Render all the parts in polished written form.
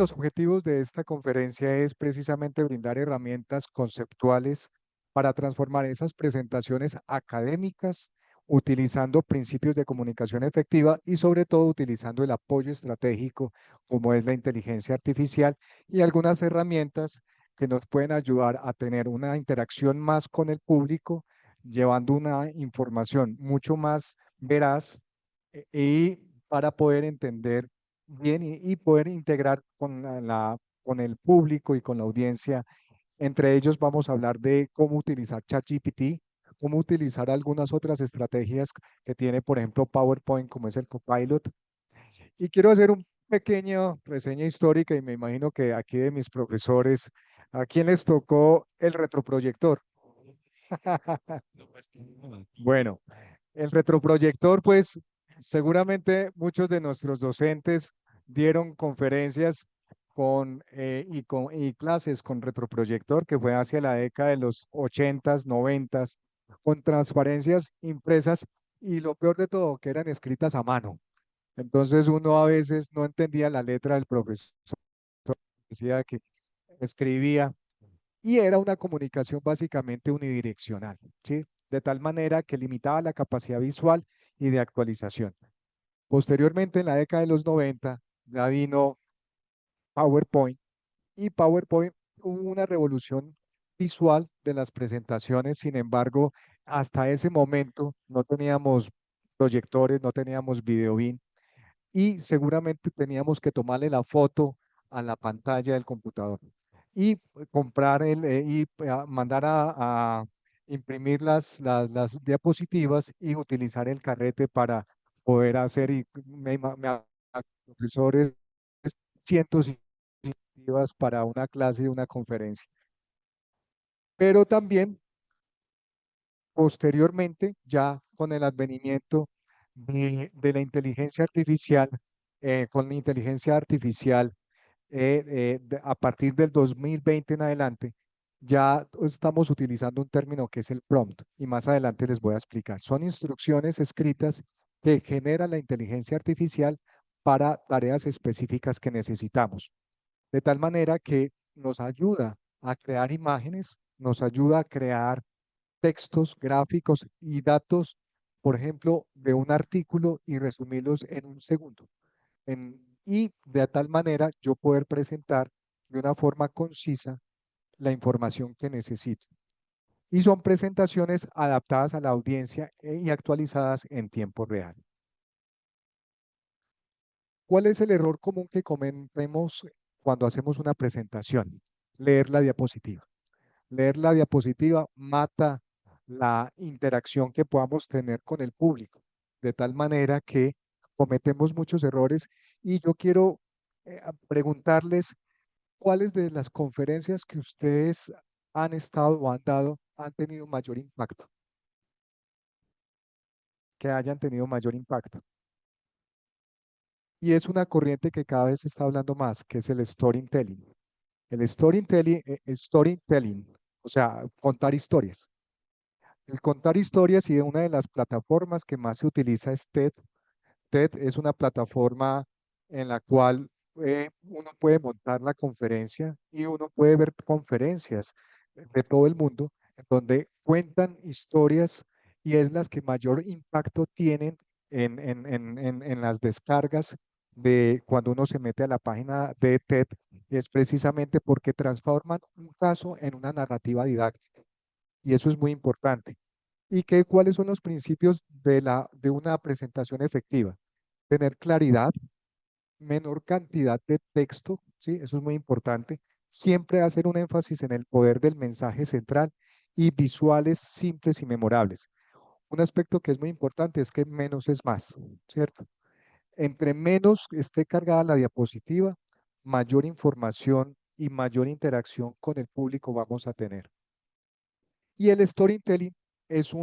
los objetivos de esta conferencia es precisamente brindar herramientas conceptuales para transformar esas presentaciones académicas utilizando principios de comunicación efectiva y sobre todo utilizando el apoyo estratégico como es la inteligencia artificial y algunas herramientas que nos pueden ayudar a tener una interacción más con el público, llevando una información mucho más veraz y para poder entender bien y poder integrar con con el público y con la audiencia. Entre ellos vamos a hablar de cómo utilizar ChatGPT, cómo utilizar algunas otras estrategias que tiene, por ejemplo, PowerPoint, como es el Copilot. Y quiero hacer un pequeño reseña histórica y me imagino que aquí de mis profesores, ¿a quién les tocó el retroproyector? Bueno, el retroproyector, pues seguramente muchos de nuestros docentes dieron conferencias y clases con retroproyector, que fue hacia la década de los 80s, 90s, con transparencias impresas y lo peor de todo, que eran escritas a mano. Entonces uno a veces no entendía la letra del profesor, decía que escribía y era una comunicación básicamente unidireccional, ¿sí? De tal manera que limitaba la capacidad visual y de actualización. Posteriormente, en la década de los 90, ya vino PowerPoint y PowerPoint hubo una revolución visual de las presentaciones. Sin embargo, hasta ese momento no teníamos proyectores, no teníamos video bin y seguramente teníamos que tomarle la foto a la pantalla del computador y comprar mandar a imprimir las diapositivas y utilizar el carrete para poder hacer profesores cientos y diapositivas para una clase y una conferencia. Pero también posteriormente, ya con el advenimiento de la inteligencia artificial, con la inteligencia artificial a partir del 2020 en adelante, ya estamos utilizando un término que es el prompt y más adelante les voy a explicar. Son instrucciones escritas que genera la inteligencia artificial para tareas específicas que necesitamos, de tal manera que nos ayuda a crear imágenes, nos ayuda a crear textos, gráficos y datos, por ejemplo, de un artículo y resumirlos en un segundo y de tal manera yo poder presentar de una forma concisa la información que necesito. Y son presentaciones adaptadas a la audiencia y actualizadas en tiempo real. ¿Cuál es el error común que cometemos cuando hacemos una presentación? Leer la diapositiva. Leer la diapositiva mata la interacción que podamos tener con el público, de tal manera que cometemos muchos errores y yo quiero preguntarles cuáles de las conferencias que ustedes han estado o han dado han tenido mayor impacto, que hayan tenido mayor impacto. Y es una corriente que cada vez se está hablando más, que es el storytelling. El storytelling, o sea, contar historias. El contar historias y una de las plataformas que más se utiliza es TED. TED es una plataforma en la cual uno puede montar la conferencia y uno puede ver conferencias de todo el mundo en donde cuentan historias y es las que mayor impacto tienen en las descargas de cuando uno se mete a la página de TED, es precisamente porque transforman un caso en una narrativa didáctica. Y eso es muy importante. ¿Y cuáles son los principios de una presentación efectiva? Tener claridad, menor cantidad de texto, ¿sí? Eso es muy importante. Siempre hacer un énfasis en el poder del mensaje central y visuales simples y memorables. Un aspecto que es muy importante es que menos es más, ¿cierto? Entre menos esté cargada la diapositiva, mayor información y mayor interacción con el público vamos a tener. Y el storytelling es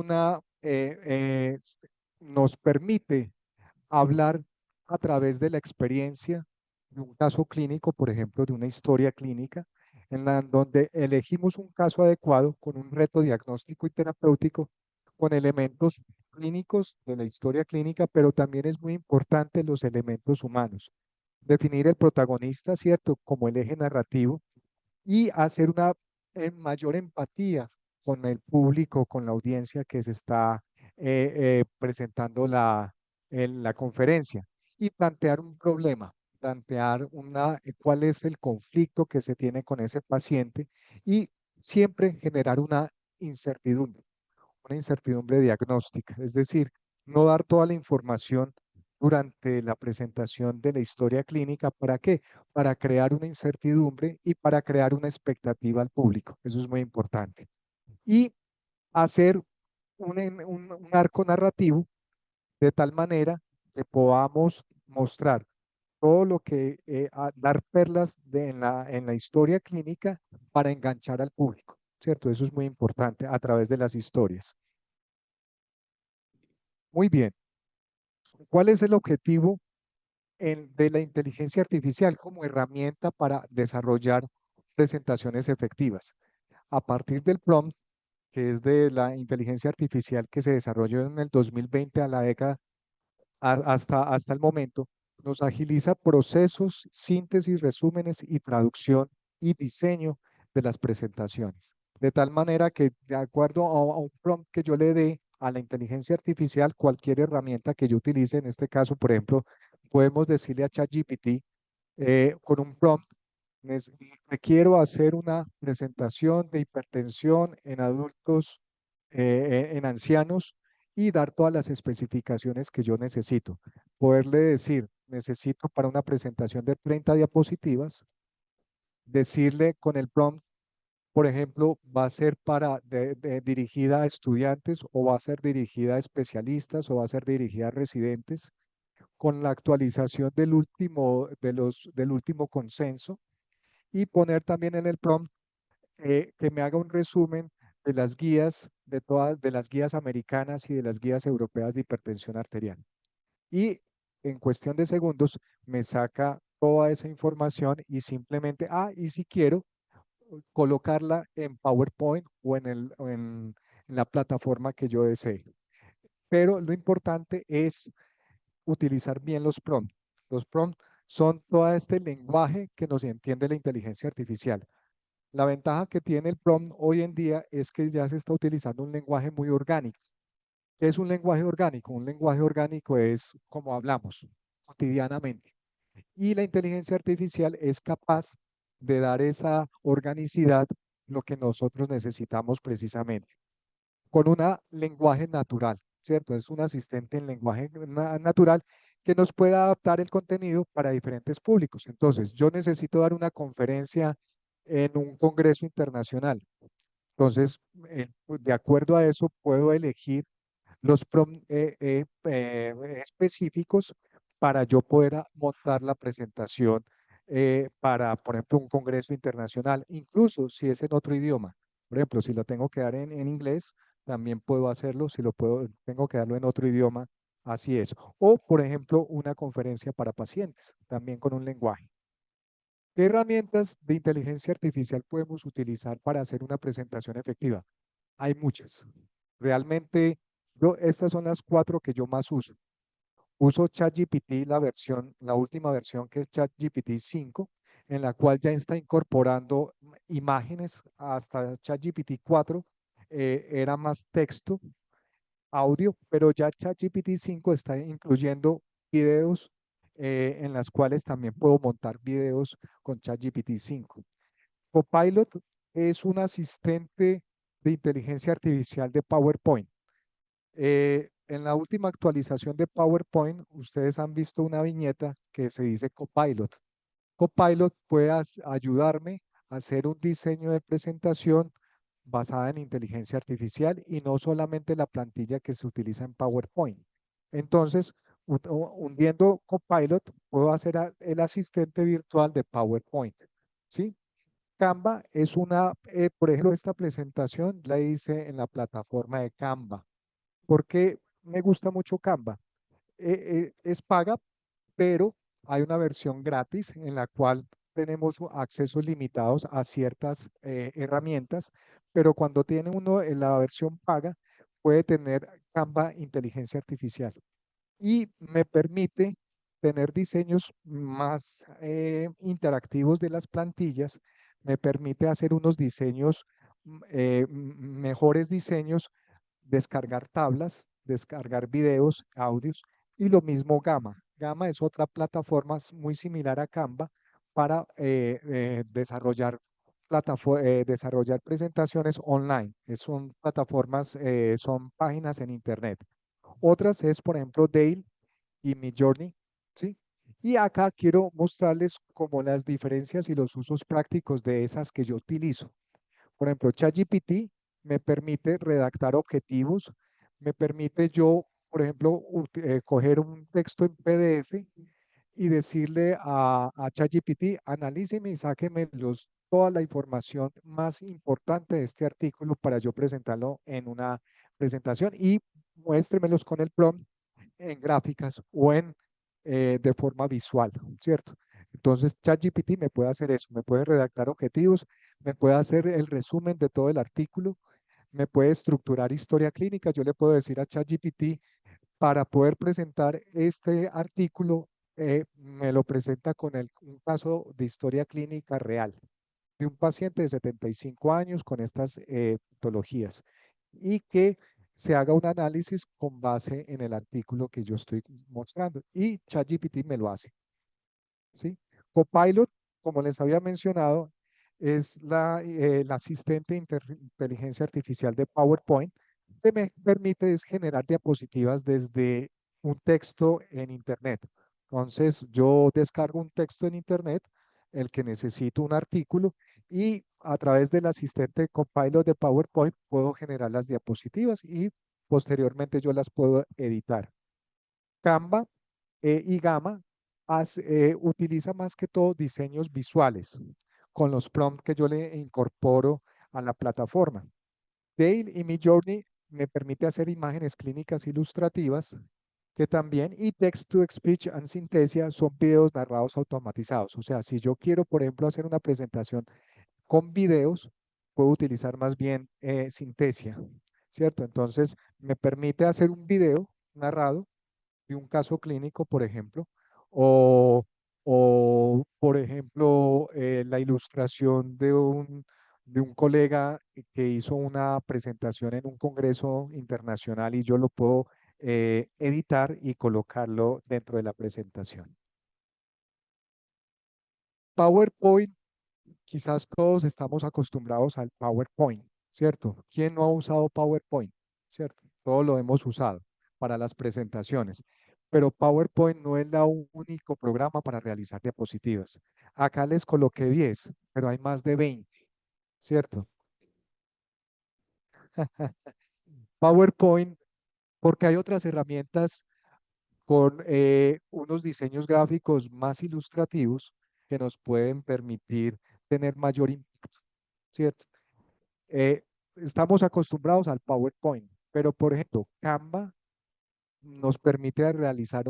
nos permite hablar a través de la experiencia de un caso clínico, por ejemplo, de una historia clínica, donde elegimos un caso adecuado con un reto diagnóstico y terapéutico, con elementos clínicos de la historia clínica, pero también es muy importante los elementos humanos. definir el protagonista, ¿cierto? Como el eje narrativo y hacer una mayor empatía con el público, con la audiencia que se está presentando la conferencia y plantear un problema, plantear cuál es el conflicto que se tiene con ese paciente y siempre generar una incertidumbre diagnóstica, es decir, no dar toda la información durante la presentación de la historia clínica. ¿Para qué? Para crear una incertidumbre y para crear una expectativa al público. Eso es muy importante. Y hacer un arco narrativo de tal manera que podamos mostrar todo lo que, dar perlas en la historia clínica para enganchar al público, ¿cierto? Eso es muy importante a través de las historias. Muy bien. ¿Cuál es el objetivo de la inteligencia artificial como herramienta para desarrollar presentaciones efectivas? A partir del prompt, que es de la inteligencia artificial que se desarrolló en el 2020 a la década hasta el momento, nos agiliza procesos, síntesis, resúmenes y traducción y diseño de las presentaciones. De tal manera que, de acuerdo a un prompt que yo le dé a la inteligencia artificial, cualquier herramienta que yo utilice, en este caso, por ejemplo, podemos decirle a ChatGPT con un prompt, nes- requiero hacer una presentación de hipertensión en adultos, en ancianos y dar todas las especificaciones que yo necesito. Poderle decir, necesito para una presentación de 30 diapositivas, decirle con el prompt, por ejemplo, va a ser dirigida a estudiantes o va a ser dirigida a especialistas o va a ser dirigida a residentes, con la actualización del último consenso y poner también en el prompt que me haga un resumen de las guías, de las guías americanas y de las guías europeas de hipertensión arterial. Y en cuestión de segundos me saca toda esa información y simplemente, y si quiero, colocarla en PowerPoint en la plataforma que yo desee. Pero lo importante es utilizar bien los prompts. Los prompts son todo este lenguaje que nos entiende la inteligencia artificial. La ventaja que tiene el prompt hoy en día es que ya se está utilizando un lenguaje muy orgánico. ¿Qué es un lenguaje orgánico? Un lenguaje orgánico es como hablamos cotidianamente. Y la inteligencia artificial es capaz de dar esa organicidad, lo que nosotros necesitamos precisamente, con un lenguaje natural, ¿cierto? Es un asistente en lenguaje natural que nos puede adaptar el contenido para diferentes públicos. Entonces, yo necesito dar una conferencia en un congreso internacional. Entonces, de acuerdo a eso, puedo elegir los específicos para yo poder montar la presentación para, por ejemplo, un congreso internacional, incluso si es en otro idioma. Por ejemplo, si lo tengo que dar en inglés, también puedo hacerlo. Si tengo que darlo en otro idioma, así es. O, por ejemplo, una conferencia para pacientes, también con un lenguaje. ¿Qué herramientas de inteligencia artificial podemos utilizar para hacer una presentación efectiva? Hay muchas. Realmente, estas son las cuatro que yo más uso. Uso ChatGPT, la última versión que es ChatGPT 5, en la cual ya está incorporando imágenes. Hasta ChatGPT 4 era más texto, audio, pero ya ChatGPT 5 está incluyendo videos en las cuales también puedo montar videos con ChatGPT 5. Copilot es un asistente de inteligencia artificial de PowerPoint. En la última actualización de PowerPoint, ustedes han visto una viñeta que se dice Copilot. Copilot puede ayudarme a hacer un diseño de presentación basada en inteligencia artificial y no solamente la plantilla que se utiliza en PowerPoint. Entonces, hundiendo Copilot, puedo hacer el asistente virtual de PowerPoint. ¿Sí? Canva es por ejemplo, esta presentación la hice en la plataforma de Canva. ¿Por qué me gusta mucho Canva? Es paga, pero hay una versión gratis en la cual tenemos accesos limitados a ciertas herramientas, pero cuando tiene uno en la versión paga, puede tener Canva inteligencia artificial y me permite tener diseños más interactivos de las plantillas me permite hacer unos diseños, mejores diseños, descargar tablas, descargar videos, audios, y lo mismo Gamma. Gamma es otra plataforma muy similar a Canva para desarrollar presentaciones online. Son plataformas, son páginas en Internet. Otras es, por ejemplo, Dale y Midjourney, ¿sí? Y acá quiero mostrarles como las diferencias y los usos prácticos de esas que yo utilizo. Por ejemplo, ChatGPT me permite redactar objetivos, me permite yo, por ejemplo, coger un texto en PDF y decirle a ChatGPT, analíceme y sáqueme toda la información más importante de este artículo para yo presentarlo en una presentación y muéstremelos con el prompt en gráficas o de forma visual, ¿cierto? Entonces, ChatGPT me puede hacer eso, me puede redactar objetivos, me puede hacer el resumen de todo el artículo, me puede estructurar historia clínica. Yo le puedo decir a ChatGPT, para poder presentar este artículo, me lo presenta con un caso de historia clínica real de un paciente de 75 años con estas patologías y que se haga un análisis con base en el artículo que yo estoy mostrando. Y ChatGPT me lo hace, ¿sí? Copilot, como les había mencionado, es el asistente de inteligencia artificial de PowerPoint que me permite generar diapositivas desde un texto en Internet. Entonces, yo descargo un texto en Internet, el que necesito un artículo, y a través del asistente Copilot de PowerPoint puedo generar las diapositivas y posteriormente yo las puedo editar. Canva y Gamma utiliza más que todo diseños visuales con los prompts que yo le incorporo a la plataforma. Dale y Midjourney me permite hacer imágenes clínicas ilustrativas que también, y Text to Speech and Synthesia son videos narrados automatizados. O sea, si yo quiero, por ejemplo, hacer una presentación con videos, puedo utilizar más bien Synthesia, ¿cierto? Entonces, me permite hacer un video narrado de un caso clínico, por ejemplo, o, por ejemplo, la ilustración de un colega que hizo una presentación en un congreso internacional y yo lo puedo editar y colocarlo dentro de la presentación. PowerPoint, quizás todos estamos acostumbrados al PowerPoint, ¿cierto? ¿Quién no ha usado PowerPoint? ¿Cierto? Todos lo hemos usado para las presentaciones, pero PowerPoint no es el único programa para realizar diapositivas. Acá les coloqué 10, pero hay más de 20, ¿cierto? PowerPoint, porque hay otras herramientas con unos diseños gráficos más ilustrativos que nos pueden permitir tener mayor impacto, ¿cierto? Eh, Estamos acostumbrados al PowerPoint, pero por ejemplo, Canva nos permite realizar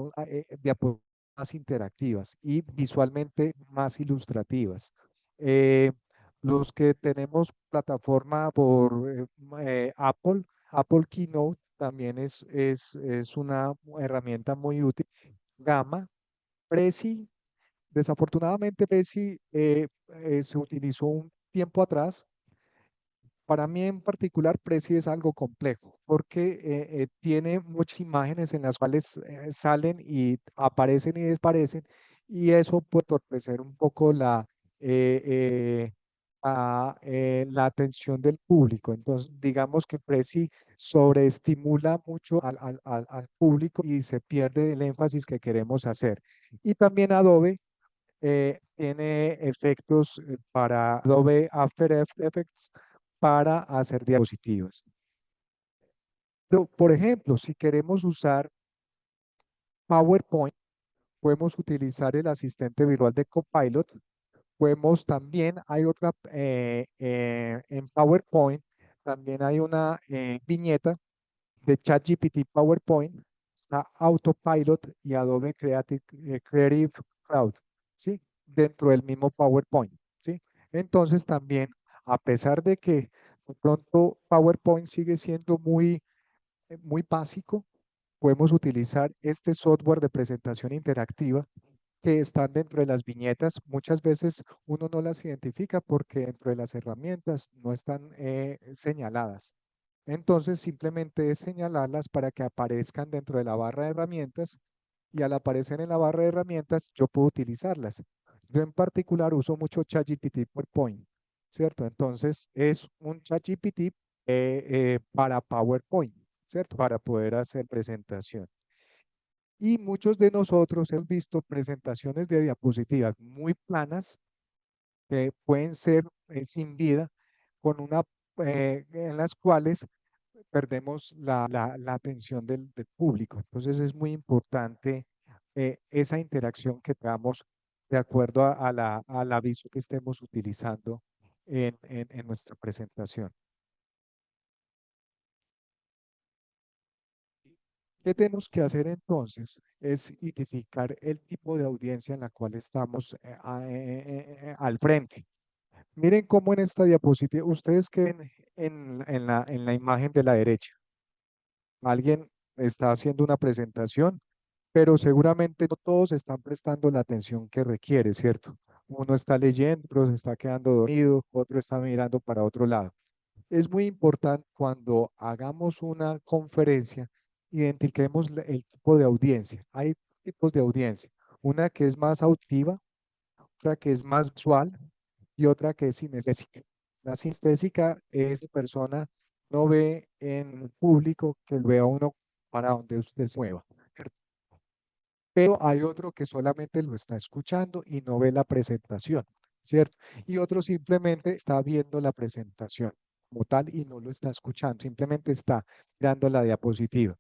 diapositivas más interactivas y visualmente más ilustrativas. Eh, los que tenemos plataforma por Apple Keynote también es una herramienta muy útil. Gamma, Prezi, desafortunadamente Prezi se utilizó un tiempo atrás. Para mí en particular, Prezi es algo complejo porque tiene muchas imágenes en las cuales salen y aparecen y desaparecen, y eso puede entorpecer un poco eh, eh, la atención del público. Entonces, digamos que Prezi sobreestimula mucho al público y se pierde el énfasis que queremos hacer. Y también Adobe tiene efectos para Adobe After Effects para hacer diapositivas. Pero, por ejemplo, si queremos usar PowerPoint, podemos utilizar el asistente virtual de Copilot. Podemos también, hay otra, en PowerPoint, también hay una viñeta de ChatGPT PowerPoint, está Autopilot y Adobe Creative Cloud, ¿sí? Dentro del mismo PowerPoint, ¿sí? Entonces también, a pesar de que de pronto PowerPoint sigue siendo muy básico, podemos utilizar este software de presentación interactiva que están dentro de las viñetas. Muchas veces uno no las identifica porque dentro de las herramientas no están señaladas. Entonces simplemente es señalarlas para que aparezcan dentro de la barra de herramientas y al aparecer en la barra de herramientas yo puedo utilizarlas. Yo en particular uso mucho ChatGPT PowerPoint, ¿cierto? Entonces es un ChatGPT para PowerPoint, ¿cierto? Para poder hacer presentación. Y muchos de nosotros hemos visto presentaciones de diapositivas muy planas que pueden ser sin vida, con en las cuales perdemos la atención del público. Entonces es muy importante esa interacción que tengamos de acuerdo al aviso que estemos utilizando en nuestra presentación. ¿Qué tenemos que hacer entonces? Es identificar el tipo de audiencia en la cual estamos al frente. Miren cómo en esta diapositiva, ustedes que ven en la imagen de la derecha, alguien está haciendo una presentación, pero seguramente no todos están prestando la atención que requiere, ¿cierto? Uno está leyendo, otro se está quedando dormido, otro está mirando para otro lado. Es muy importante cuando hagamos una conferencia, identifiquemos el tipo de audiencia. Hay tipos de audiencia. Una que es más auditiva, otra que es más visual y otra que es sinestésica. La sinestésica es persona no ve en público que lo vea uno para donde usted se mueva, ¿cierto? Pero hay otro que solamente lo está escuchando y no ve la presentación, ¿cierto? Y otro simplemente está viendo la presentación como tal y no lo está escuchando, simplemente está mirando la diapositiva.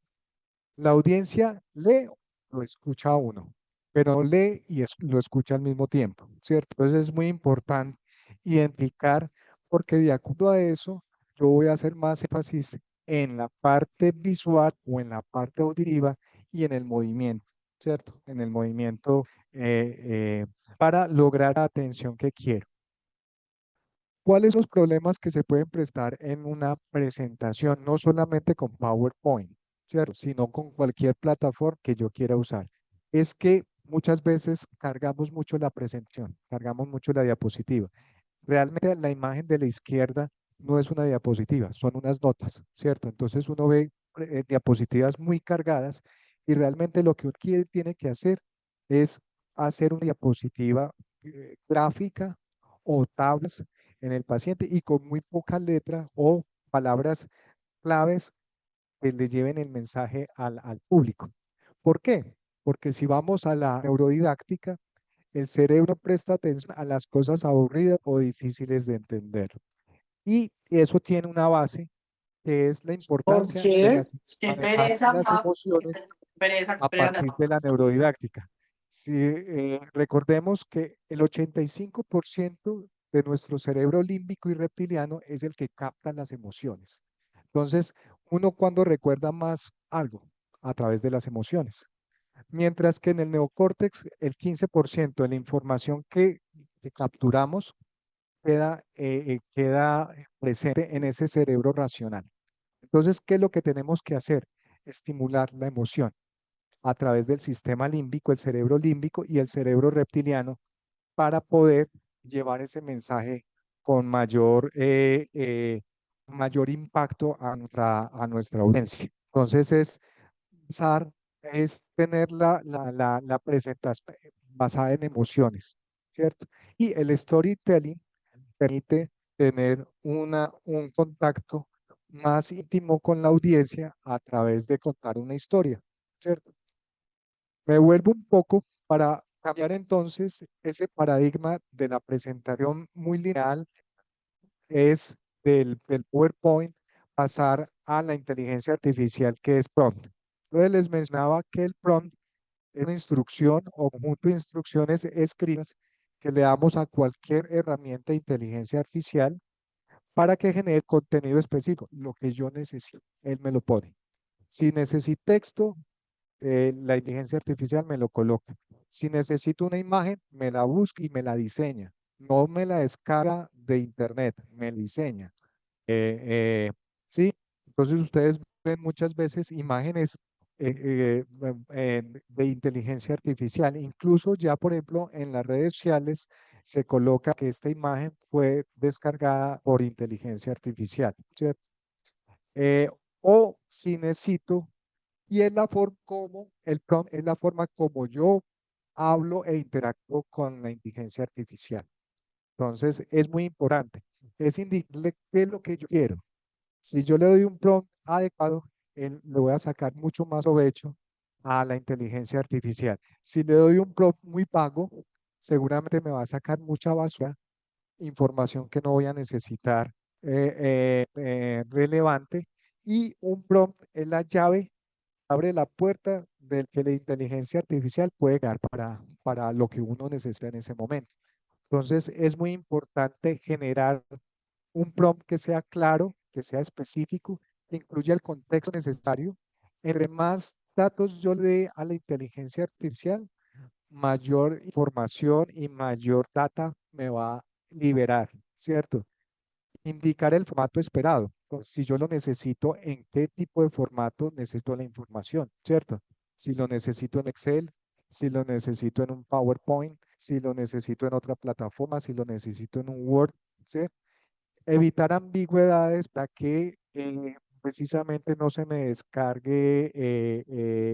La audiencia lee o lo escucha a uno, pero no lee y lo escucha al mismo tiempo, ¿cierto? Entonces es muy importante identificar, porque de acuerdo a eso, yo voy a hacer más énfasis en la parte visual o en la parte auditiva y en el movimiento, ¿cierto? En el movimiento para lograr la atención que quiero. ¿Cuáles son los problemas que se pueden prestar en una presentación? No solamente con PowerPoint, ¿cierto? Sino con cualquier plataforma que yo quiera usar. Es que muchas veces cargamos mucho la presentación, cargamos mucho la diapositiva. Realmente la imagen de la izquierda no es una diapositiva, son unas notas, ¿cierto? Entonces uno ve diapositivas muy cargadas y realmente lo que uno tiene que hacer es hacer una diapositiva gráfica o tablas en el paciente y con muy poca letra o palabras claves que le lleven el mensaje al público. ¿Por qué? Porque si vamos a la neurodidáctica, el cerebro presta atención a las cosas aburridas o difíciles de entender. Y eso tiene una base que es la Ok, importancia de qué manejar pereza, las papá. emociones Qué pereza, qué a pereza. partir de la neurodidáctica. Si recordemos que el 85% de nuestro cerebro límbico y reptiliano es el que capta las emociones. Entonces, uno cuando recuerda más algo a través de las emociones. Mientras que en el neocórtex, el 15% de la información que capturamos queda presente en ese cerebro racional. Entonces, ¿qué es lo que tenemos que hacer? Estimular la emoción a través del sistema límbico, el cerebro límbico y el cerebro reptiliano para poder llevar ese mensaje con mayor impacto a nuestra audiencia. Entonces pensar, es tener la presentación basada en emociones, ¿cierto? Y el storytelling permite tener un contacto más íntimo con la audiencia a través de contar una historia, ¿cierto? Me vuelvo un poco para cambiar entonces ese paradigma de la presentación muy lineal, es del PowerPoint, pasar a la inteligencia artificial que es prompt. Entonces les mencionaba que el prompt es una instrucción o conjunto de instrucciones escritas que le damos a cualquier herramienta de inteligencia artificial para que genere contenido específico, lo que yo necesito. Él me lo pone. Si necesito texto, la inteligencia artificial me lo coloca. Si necesito una imagen, me la busca y me la diseña. No me la descarga de internet, me la diseña. Eh, eh, sí, entonces ustedes ven muchas veces imágenes de inteligencia artificial. Incluso ya, por ejemplo, en las redes sociales se coloca que esta imagen fue descargada por inteligencia artificial, ¿cierto? Eh, o si necesito, y es la forma como, el prompt es la forma como yo hablo e interactúo con la inteligencia artificial. Entonces, es muy importante. Es indicarle qué es lo que yo quiero. Si yo le doy un prompt adecuado, le voy a sacar mucho más provecho a la inteligencia artificial. Si le doy un prompt muy vago, seguramente me va a sacar mucha basura, información que no voy a necesitar relevante. Y un prompt es la llave, abre la puerta del que la inteligencia artificial puede dar para lo que uno necesita en ese momento. Entonces, es muy importante generar un prompt que sea claro, que sea específico, que incluya el contexto necesario. Entre más datos yo le dé a la inteligencia artificial, mayor información y mayor data me va a liberar, ¿cierto? Indicar el formato esperado. Entonces, si yo lo necesito, en qué tipo de formato necesito la información, ¿cierto? Si lo necesito en Excel, si lo necesito en un PowerPoint, si lo necesito en otra plataforma, si lo necesito en un Word, ¿sí? Evitar ambigüedades para que precisamente no se me descargue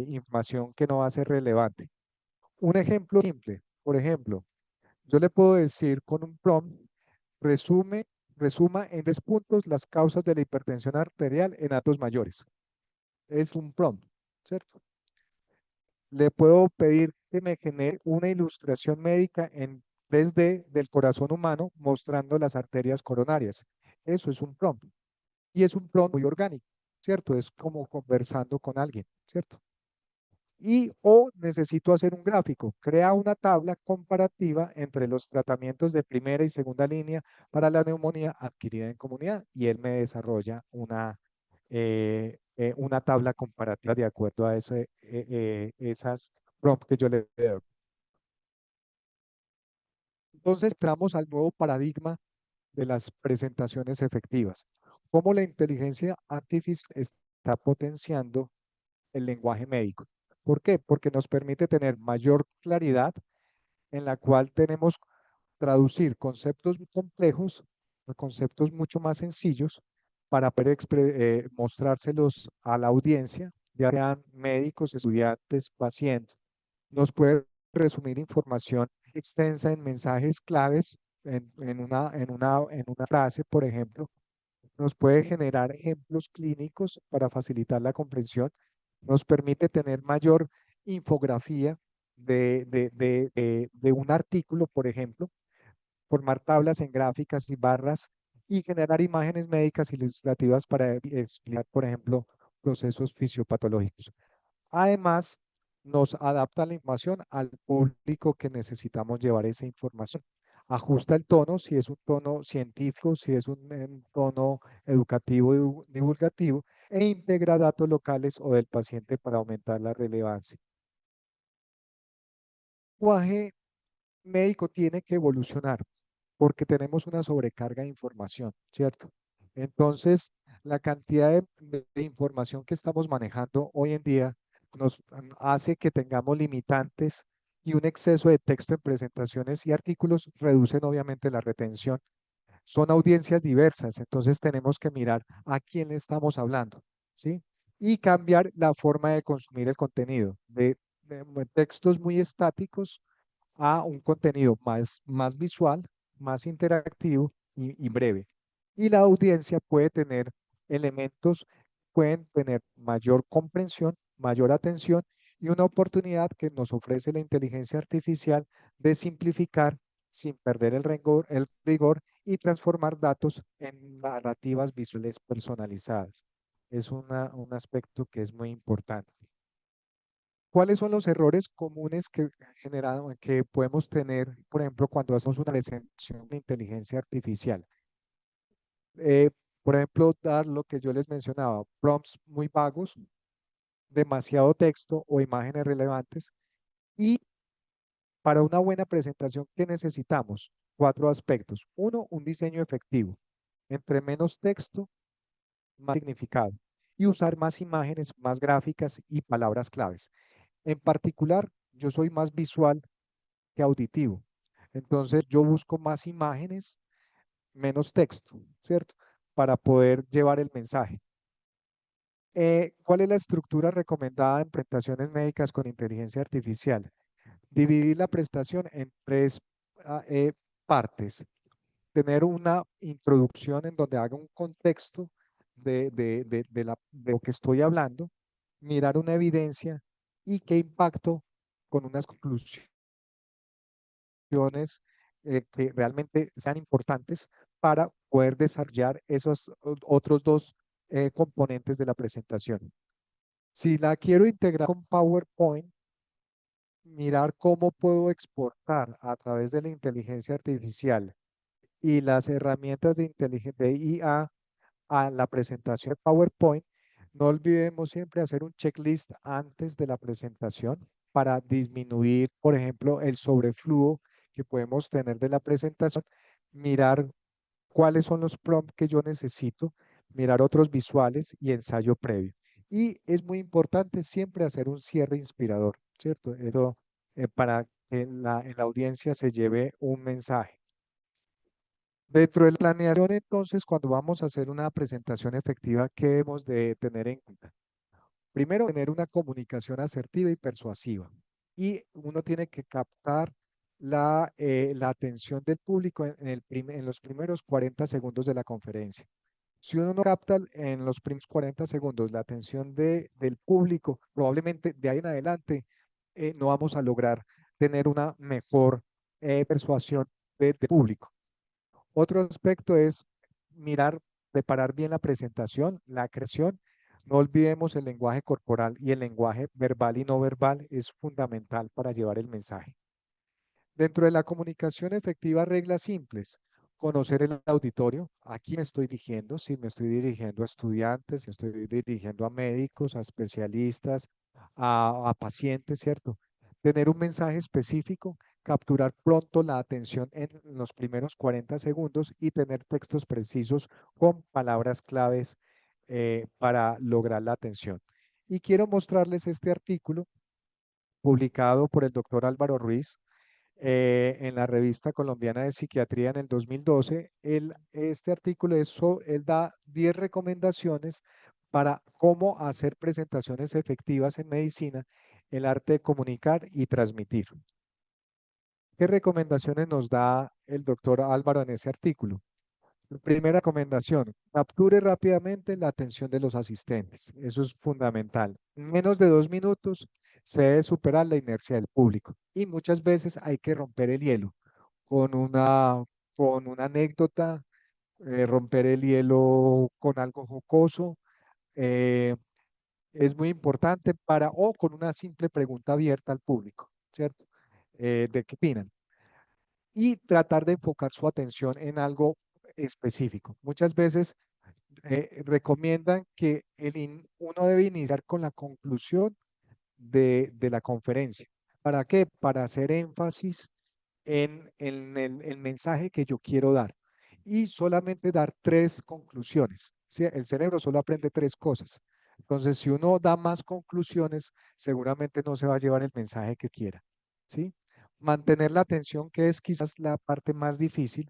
información que no va a ser relevante. Un ejemplo simple, por ejemplo, yo le puedo decir con un prompt, resume, resuma en 3 puntos las causas de la hipertensión arterial en adultos mayores. Es un prompt, ¿cierto? Le puedo pedir que me genere una ilustración médica en 3D del corazón humano mostrando las arterias coronarias. Eso es un prompt. Y es un prompt muy orgánico, ¿cierto? Es como conversando con alguien, ¿cierto? Y o necesito hacer un gráfico, crea una tabla comparativa entre los tratamientos de primera y segunda línea para la neumonía adquirida en comunidad y él me desarrolla una tabla comparativa de acuerdo a esas prompts que yo le doy. Entonces, entramos al nuevo paradigma de las presentaciones efectivas. Cómo la inteligencia artificial está potenciando el lenguaje médico. ¿Por qué? Porque nos permite tener mayor claridad en la cual tenemos traducir conceptos muy complejos a conceptos mucho más sencillos para poder mostrárselos a la audiencia, ya sean médicos, estudiantes, pacientes. Nos puede resumir información extensa en mensajes claves en una frase, por ejemplo. Nos puede generar ejemplos clínicos para facilitar la comprensión. Nos permite tener mayor infografía de un artículo, por ejemplo, formar tablas en gráficas y barras y generar imágenes médicas ilustrativas para explicar, por ejemplo, procesos fisiopatológicos. Además, nos adapta la información al público que necesitamos llevar esa información. Ajusta el tono, si es un tono científico, si es un tono educativo, divulgativo, e integra datos locales o del paciente para aumentar la relevancia. El lenguaje médico tiene que evolucionar porque tenemos una sobrecarga de información, ¿cierto? Entonces, la cantidad de información que estamos manejando hoy en día nos hace que tengamos limitantes y un exceso de texto en presentaciones y artículos reducen obviamente la retención. Son audiencias diversas, entonces tenemos que mirar a quién le estamos hablando, ¿sí? Y cambiar la forma de consumir el contenido, de textos muy estáticos a un contenido más visual, más interactivo y breve. Y la audiencia puede tener elementos, pueden tener mayor comprensión, mayor atención y una oportunidad que nos ofrece la inteligencia artificial de simplificar sin perder el rigor y transformar datos en narrativas visuales personalizadas. Es un aspecto que es muy importante. ¿Cuáles son los errores comunes que podemos tener, por ejemplo, cuando hacemos una presentación de inteligencia artificial? Eh, por ejemplo, dar lo que yo les mencionaba, prompts muy vagos, demasiado texto o imágenes relevantes. Y para una buena presentación, ¿qué necesitamos? 4 aspectos. Uno, un diseño efectivo. Entre menos texto, más significado. y usar más imágenes, más gráficas y palabras claves. En particular, yo soy más visual que auditivo. Entonces, yo busco más imágenes, menos texto, ¿cierto? Para poder llevar el mensaje. ¿Cuál es la estructura recomendada en presentaciones médicas con inteligencia artificial? Dividir la prestación en tres partes. Tener una introducción en donde haga un contexto de lo que estoy hablando, mirar una evidencia y qué impacto con unas conclusiones que realmente sean importantes para poder desarrollar esos otros dos componentes de la presentación. Si la quiero integrar con PowerPoint, mirar cómo puedo exportar a través de la inteligencia artificial y las herramientas de inteligencia de IA a la presentación de PowerPoint. No olvidemos siempre hacer un checklist antes de la presentación para disminuir, por ejemplo, el sobreflujo que podemos tener de la presentación, mirar cuáles son los prompts que yo necesito, mirar otros visuales y ensayo previo. Y es muy importante siempre hacer un cierre inspirador, ¿cierto? Eso, para que en la audiencia se lleve un mensaje. Dentro de la planeación, entonces, cuando vamos a hacer una presentación efectiva, ¿qué debemos de tener en cuenta? Primero, tener una comunicación asertiva y persuasiva. Y uno tiene que captar la atención del público en los primeros 40 segundos de la conferencia. Si uno no capta en los primeros 40 segundos la atención del público, probablemente de ahí en adelante no vamos a lograr tener una mejor persuasión del público. Otro aspecto es mirar, preparar bien la presentación, la creación. No olvidemos el lenguaje corporal y el lenguaje verbal y no verbal es fundamental para llevar el mensaje. Dentro de la comunicación efectiva, reglas simples. Conocer el auditorio, a quién me estoy dirigiendo, si me estoy dirigiendo a estudiantes, si estoy dirigiendo a médicos, a especialistas, a pacientes, ¿cierto? Tener un mensaje específico, capturar pronto la atención en los primeros 40 segundos y tener textos precisos con palabras claves para lograr la atención. Y quiero mostrarles este artículo publicado por el doctor Álvaro Ruiz en la revista colombiana de psiquiatría en el 2012. Este artículo él da 10 recomendaciones para cómo hacer presentaciones efectivas en medicina, el arte de comunicar y transmitir. ¿Qué recomendaciones nos da el doctor Álvaro en ese artículo? Primera recomendación, capture rápidamente la atención de los asistentes. Eso es fundamental. En menos de 2 minutos se debe superar la inercia del público y muchas veces hay que romper el hielo con una anécdota, romper el hielo con algo jocoso. eh, es muy importante o con una simple pregunta abierta al público, ¿cierto? ¿De qué opinan? Y tratar de enfocar su atención en algo específico. Muchas veces recomiendan que uno debe iniciar con la conclusión de la conferencia. ¿Para qué? Para hacer énfasis en el mensaje que yo quiero dar y solamente dar 3 conclusiones. ¿Sí? El cerebro solo aprende 3 cosas. Entonces, si uno da más conclusiones, seguramente no se va a llevar el mensaje que quiera. ¿Sí? Mantener la atención, que es quizás la parte más difícil,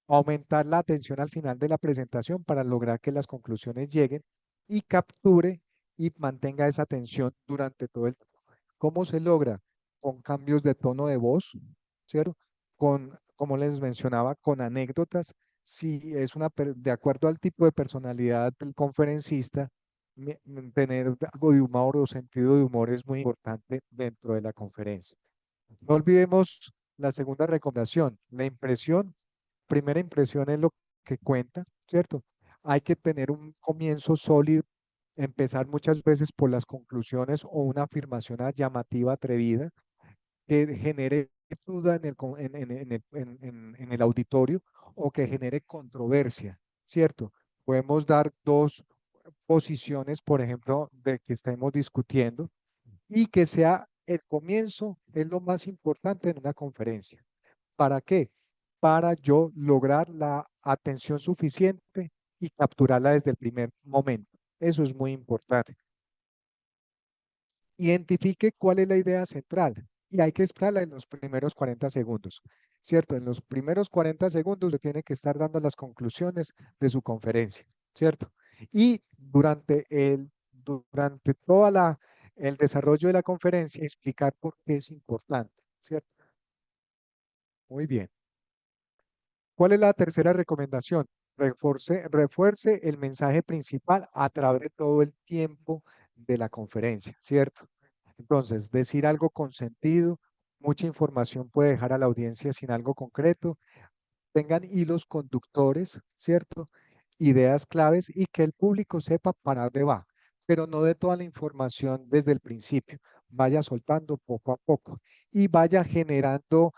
aumentar la atención al final de la presentación para lograr que las conclusiones lleguen y capture y mantenga esa atención durante todo el tiempo. ¿Cómo se logra? Con cambios de tono de voz, ¿cierto? Como les mencionaba, con anécdotas. Si es de acuerdo al tipo de personalidad del conferencista, tener algo de humor o sentido de humor es muy importante dentro de la conferencia. No olvidemos la segunda recomendación, la impresión. Primera impresión es lo que cuenta, ¿cierto? Hay que tener un comienzo sólido, empezar muchas veces por las conclusiones o una afirmación llamativa, atrevida, que genere duda en el auditorio o que genere controversia, ¿cierto? Podemos dar 2 posiciones, por ejemplo, de que estemos discutiendo y que sea el comienzo, es lo más importante en una conferencia. ¿Para qué? Para yo lograr la atención suficiente y capturarla desde el primer momento. Eso es muy importante. Identifique cuál es la idea central y hay que explicarla en los primeros 40 segundos, ¿cierto? En los primeros 40 segundos usted tiene que estar dando las conclusiones de su conferencia, ¿cierto? Y durante el desarrollo de la conferencia, explicar por qué es importante, ¿cierto? Muy bien. ¿Cuál es la tercera recomendación? Refuerce el mensaje principal a través de todo el tiempo de la conferencia, ¿cierto? Entonces, decir algo con sentido, mucha información puede dejar a la audiencia sin algo concreto, tengan hilos conductores, ¿cierto? Ideas claves y que el público sepa para dónde va, pero no de toda la información desde el principio. Vaya soltando poco a poco y vaya generando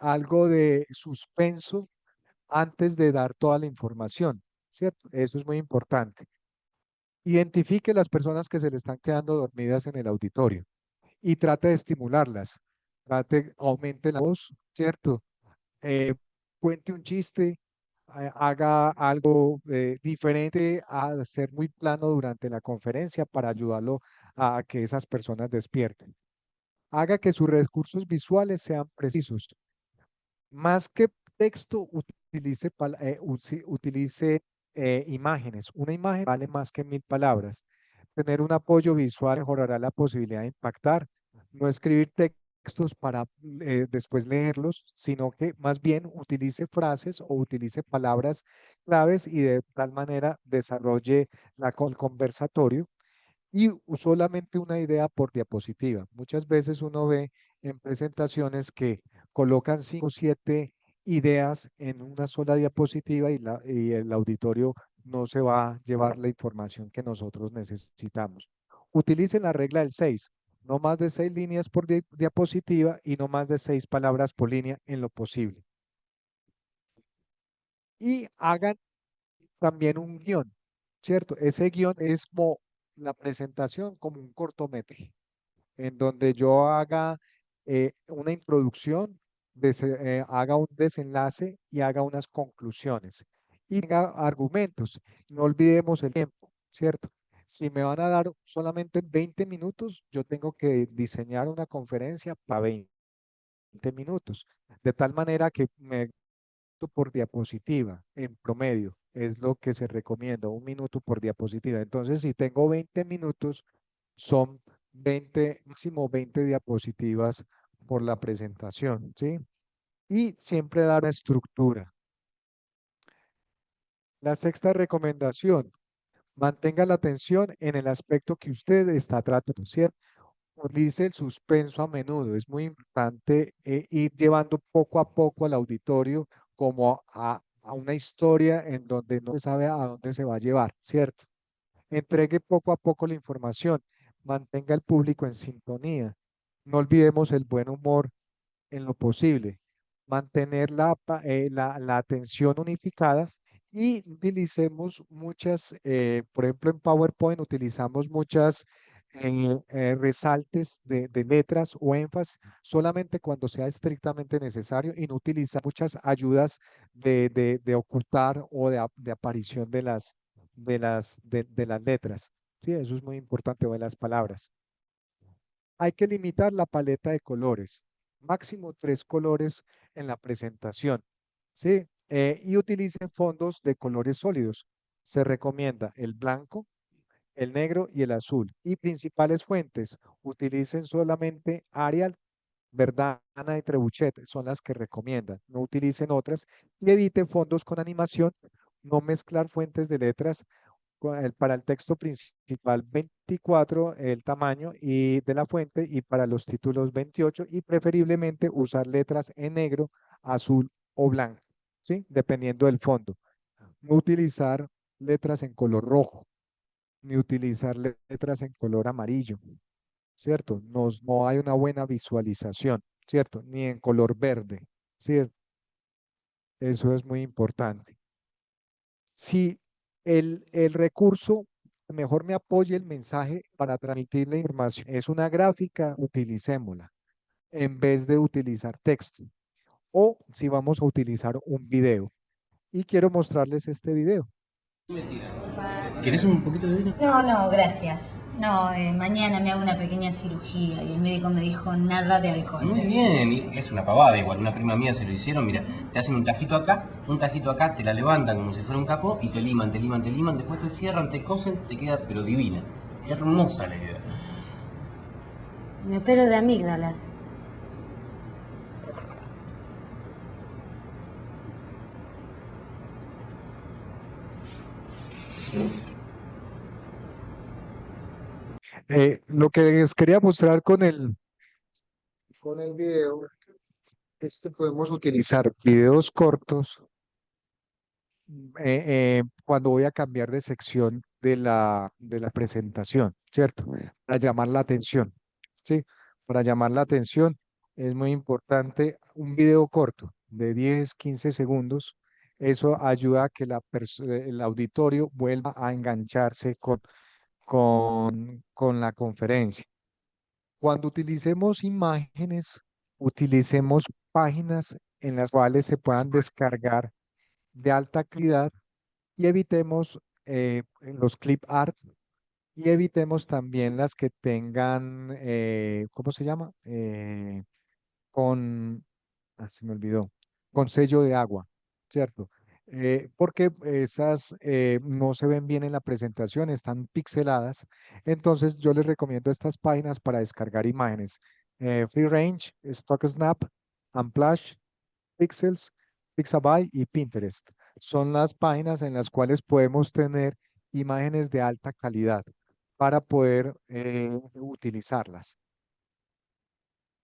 algo de suspenso antes de dar toda la información, ¿cierto? Eso es muy importante. Identifique las personas que se le están quedando dormidas en el auditorio y trate de estimularlas. Aumente la voz, ¿cierto? eh, Cuente un chiste, haga algo diferente a ser muy plano durante la conferencia para ayudarlo a que esas personas despierten. Haga que sus recursos visuales sean precisos. Más que texto, utilice imágenes. Una imagen vale más que 1000 palabras. Tener un apoyo visual mejorará la posibilidad de impactar. No escribir textos para después leerlos, sino que más bien utilice frases o utilice palabras claves y de tal manera desarrolle el conversatorio y solamente una idea por diapositiva. Muchas veces uno ve en presentaciones que colocan 5 o 7 ideas en una sola diapositiva y el auditorio no se va a llevar la información que nosotros necesitamos. Utilicen la regla del 6, no más de 6 líneas por diapositiva y no más de 6 palabras por línea en lo posible. Y hagan también un guión, ¿cierto? Ese guión es como la presentación, como un cortometraje en donde yo haga una introducción, haga un desenlace y haga unas conclusiones y tenga argumentos. No olvidemos el tiempo, ¿cierto? Si me van a dar solamente 20 minutos, yo tengo que diseñar una conferencia para 20 minutos, de tal manera que me por diapositiva en promedio es lo que se recomienda, 1 minuto por diapositiva. Entonces, si tengo 20 minutos, son 20, máximo 20 diapositivas por la presentación, ¿sí? Y siempre dar una estructura. La sexta recomendación, mantenga la atención en el aspecto que usted está tratando, ¿cierto? Utilice el suspenso a menudo. Es muy importante ir llevando poco a poco al auditorio como a una historia en donde no se sabe a dónde se va a llevar, ¿cierto? Entregue poco a poco la información, mantenga al público en sintonía. No olvidemos el buen humor en lo posible, mantener la atención unificada y utilicemos muchas, por ejemplo, en PowerPoint utilizamos muchas resaltes de letras o énfasis solamente cuando sea estrictamente necesario y no utilizar muchas ayudas de ocultar o de aparición de las letras. Sí, eso es muy importante, o de las palabras. Hay que limitar la paleta de colores, máximo 3 colores en la presentación, ¿sí? Y utilicen fondos de colores sólidos. Se recomienda el blanco, el negro y el azul. Y principales fuentes, utilicen solamente Arial, Verdana y Trebuchet, son las que recomiendan. No utilicen otras y eviten fondos con animación, no mezclar fuentes de letras para el texto principal 24 el tamaño y de la fuente y para los títulos 28 y preferiblemente usar letras en negro, azul o blanco, ¿sí? Dependiendo del fondo. No utilizar letras en color rojo, ni utilizar letras en color amarillo, ¿cierto? No hay una buena visualización, ¿cierto? Ni en color verde, ¿cierto? Eso es muy importante. Si el recurso mejor me apoye el mensaje para transmitir la información es una gráfica, utilicémosla en vez de utilizar texto. O si vamos a utilizar un video. Y quiero mostrarles este video. ¿Querés un poquito de vino? No, no, gracias. No, mañana me hago una pequeña cirugía y el médico me dijo nada de alcohol. Muy bien, es una pavada igual, una prima mía se lo hicieron, mira, te hacen un tajito acá, te la levantan como si fuera un capó y te liman, te liman, te liman, después te cierran, te cosen, te queda pero divina. Hermosa la idea. Me opero de amígdalas. Lo que les quería mostrar con el video es que podemos utilizar videos cortos cuando voy a cambiar de sección de la presentación, ¿cierto? Para llamar la atención, ¿sí? Para llamar la atención es muy importante un video corto de 10, 15 segundos. Eso ayuda a que el auditorio vuelva a engancharse con la conferencia. Cuando utilicemos imágenes, utilicemos páginas en las cuales se puedan descargar de alta calidad y evitemos los clip art y evitemos también las que tengan, ¿cómo se llama? Con, se me olvidó, con sello de agua, ¿cierto? Porque esas no se ven bien en la presentación, están pixeladas. Entonces yo les recomiendo estas páginas para descargar imágenes. Free Range, Stock Snap, Unsplash, Pixels, Pixabay y Pinterest. Son las páginas en las cuales podemos tener imágenes de alta calidad para poder utilizarlas.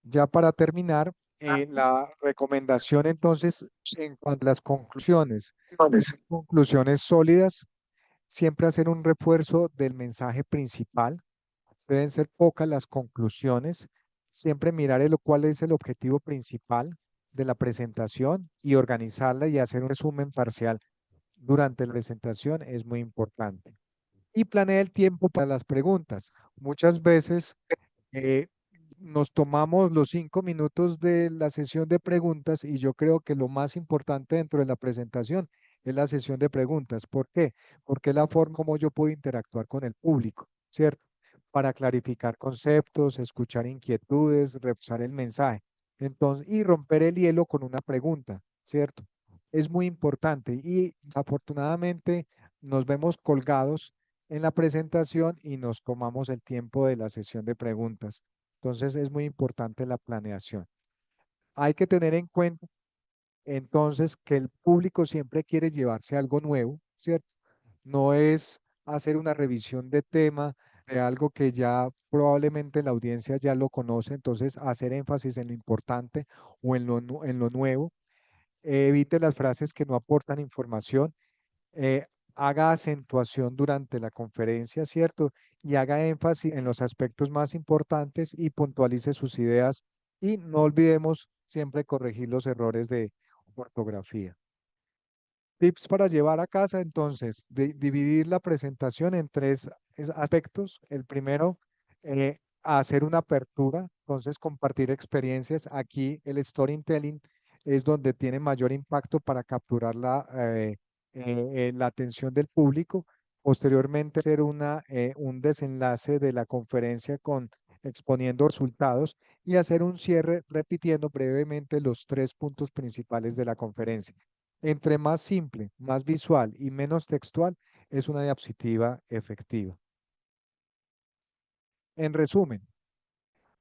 Ya para terminar, la recomendación entonces en cuanto a las conclusiones, conclusiones sólidas, siempre hacer un refuerzo del mensaje principal. Deben ser pocas las conclusiones. Siempre mirar cuál es el objetivo principal de la presentación y organizarla y hacer un resumen parcial durante la presentación es muy importante. Y planea el tiempo para las preguntas. Muchas veces eh, nos tomamos los 5 minutos de la sesión de preguntas y yo creo que lo más importante dentro de la presentación es la sesión de preguntas. ¿Por qué? Porque es la forma como yo puedo interactuar con el público, ¿cierto? Para clarificar conceptos, escuchar inquietudes, reforzar el mensaje. Entonces, y romper el hielo con una pregunta, ¿cierto? Es muy importante y desafortunadamente nos vemos colgados en la presentación y nos tomamos el tiempo de la sesión de preguntas. Entonces es muy importante la planeación. Hay que tener en cuenta entonces que el público siempre quiere llevarse algo nuevo, ¿cierto? No es hacer una revisión de tema de algo que ya probablemente la audiencia ya lo conoce, entonces hacer énfasis en lo importante o en lo nuevo. Evite las frases que no aportan información, eh, haga acentuación durante la conferencia, ¿cierto? Y haga énfasis en los aspectos más importantes y puntualice sus ideas. Y no olvidemos siempre corregir los errores de ortografía. Tips para llevar a casa, entonces, dividir la presentación en tres aspectos. El primero, hacer una apertura, entonces compartir experiencias. Aquí el storytelling es donde tiene mayor impacto para capturar la atención del público. Posteriormente, hacer un desenlace de la conferencia exponiendo resultados y hacer un cierre repitiendo brevemente los tres puntos principales de la conferencia. Entre más simple, más visual y menos textual, es una diapositiva efectiva. En resumen,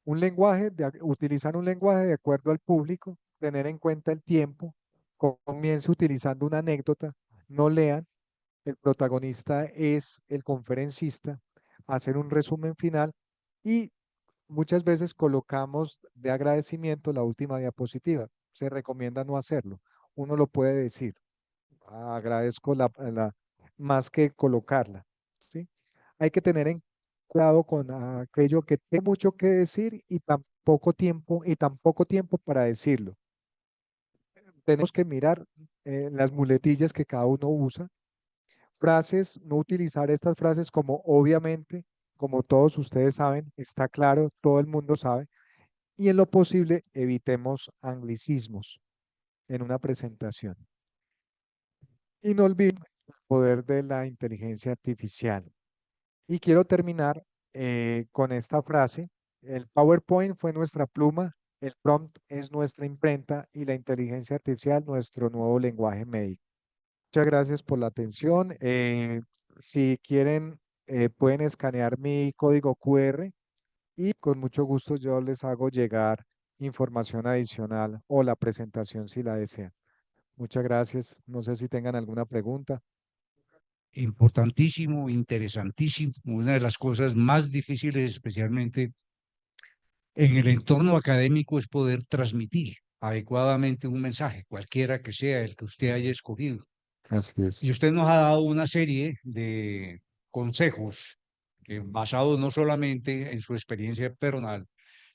utilizar un lenguaje de acuerdo al público, tener en cuenta el tiempo, comience utilizando una anécdota, no lean, el protagonista es el conferencista, hacer un resumen final y muchas veces colocamos de agradecimiento la última diapositiva. Se recomienda no hacerlo. Uno lo puede decir. Agradezco más que colocarla, ¿sí? Hay que tener en cuidado con aquello que tiene mucho que decir y tan poco tiempo para decirlo. Tenemos que mirar las muletillas que cada uno usa, frases, no utilizar estas frases como obviamente, como todos ustedes saben, está claro, todo el mundo sabe, y en lo posible evitemos anglicismos en una presentación. Y no olviden poder de la inteligencia artificial. Y quiero terminar con esta frase. El PowerPoint fue nuestra pluma, el prompt es nuestra imprenta y la inteligencia artificial nuestro nuevo lenguaje médico. Muchas gracias por la atención. Si quieren, pueden escanear mi código QR y con mucho gusto yo les hago llegar información adicional o la presentación si la desean. Muchas gracias. No sé si tengan alguna pregunta. Importantísimo, interesantísimo. Una de las cosas más difíciles, especialmente en el entorno académico, es poder transmitir adecuadamente un mensaje, cualquiera que sea el que usted haya escogido. Así es. Y usted nos ha dado una serie de consejos basados no solamente en su experiencia personal,